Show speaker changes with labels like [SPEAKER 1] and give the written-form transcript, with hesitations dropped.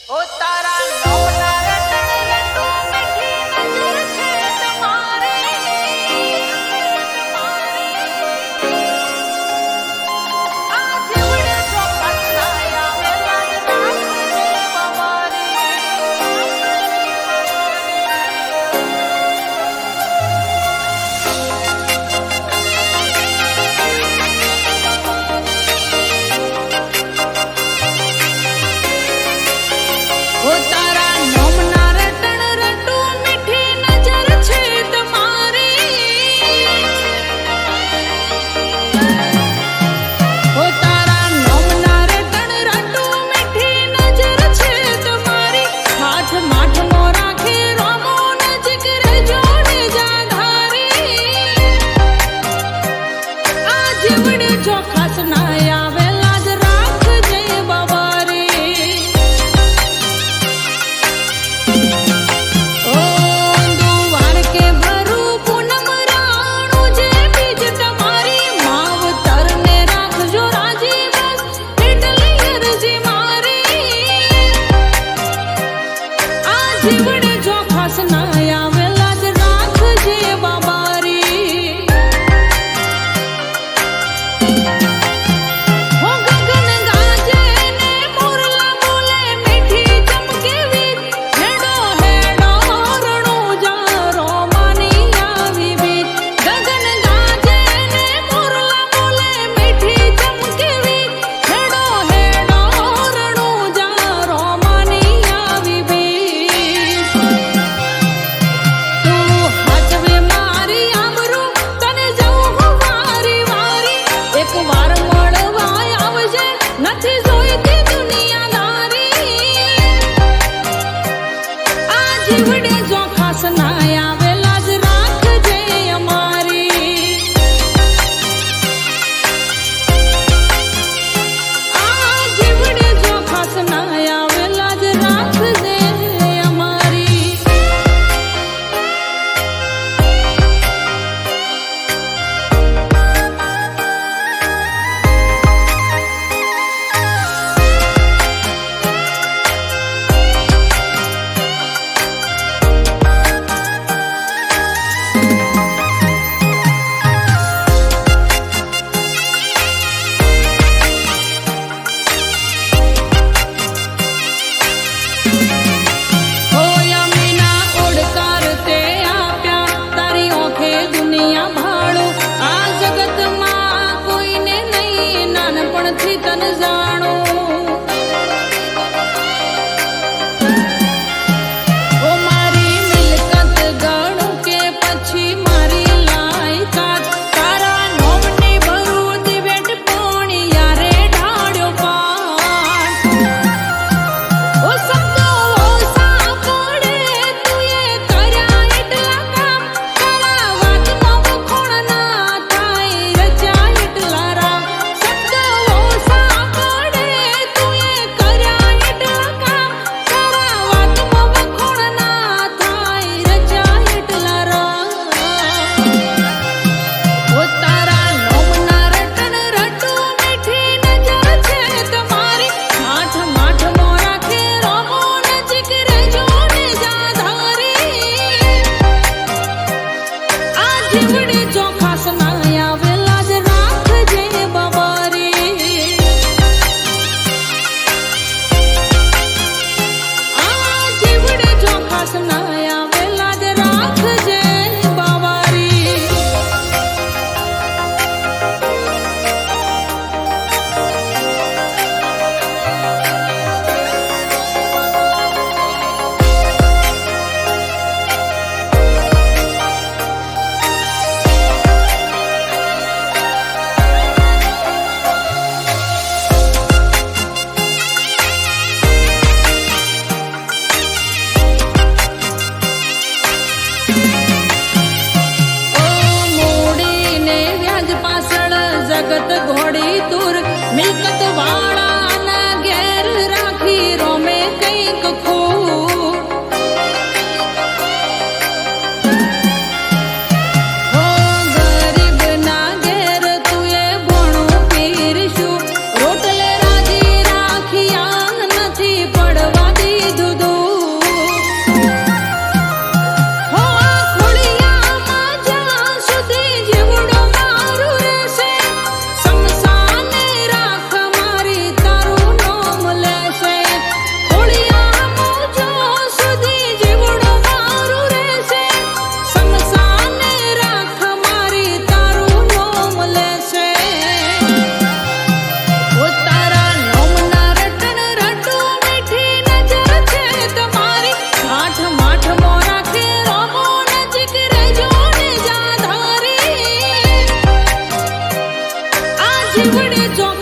[SPEAKER 1] ओ तारा नौना रटन रटू मीठी नजर छे तुम्हारी आज बड़े जो पछताया वेला रात से हमारी ओ तारा नौना रटन रटू मीठी नजर छे तुम्हारी ओ तारा नौना रटन रटू मीठी नजर छे तुम्हारी हाथ माठ मो राखे रोमो नजीक रे जोड़े जा धारी आज बड़े चौखास ना आवे लाज राख जे बाबारी ओ दुवार के भरू पूनम राणू जे बीज तुम्हारी मावतर ने राखजो राजी बस એટલી અરજી મારી આ જીવડે જો ખાસ ના આવે લાજ રાખજે બાબારી हो गगन गाजे ने मोरला बोले मीठी चमके वीज हेडो हेडो रणो जारो मानी आवी बीज गगन गाजे ने मोरला बोले मीठी चमके वीज हेडो हेडो रणो जारो मानी आवी बीज तू हाचवे मारी आमरू तने जऊ હું વારી વારી એક વાર મળવા આવજે નથી જોઈતી દુનિયાદારી આ જીવડે જો ખાસ ના આવે લાજ રાખજે અમારી આ જીવડે જો ખાસ ના આવે લાજ રાખજે અમારી હોયા મીના ઓડકાર તે આપ્યા તારી ઓખે દુનિયા ભાળો આ જગતમાં કોઈને નહીં નાનપણથી તન જાણો ઓ મારી મિલકત ગણું કે પછી મારી લાયકાત તારા નોમની ભરું દિવેટ પોણી યારે ઢાળ્યો પાટ ओ शब्दो ओसा पड़े तुए कर्या એટલા કામ તારા વાતમાં વખોણ ના થાય રજા એટલા રામ શબ્દો ઓસા પड़े तुए कर्या એટલા કામ તારા વાતમાં વખોણ ના થાય રજા એટલા રામ ओ तारा नौना रटन रटू मीठी नजर छे तुम्हारी माठ माठ मो राखे रोमो नजीक रे जोड़े जा धारी आ जीवड़े जो खास ना आवे लाज રાખજે બાબારી आ जीवड़े जो खास ना आवे लाज રાખજે બાબારી ओ मूडी ने व्याज पासळ जगत घोड़ी दूर मिलकत वाला ना घेर राखी रोमे કંઈક खूब हो गरीब ना घेर तुए भोणું પીરશું રોટલે રાજી રાખી જીવડે ચોક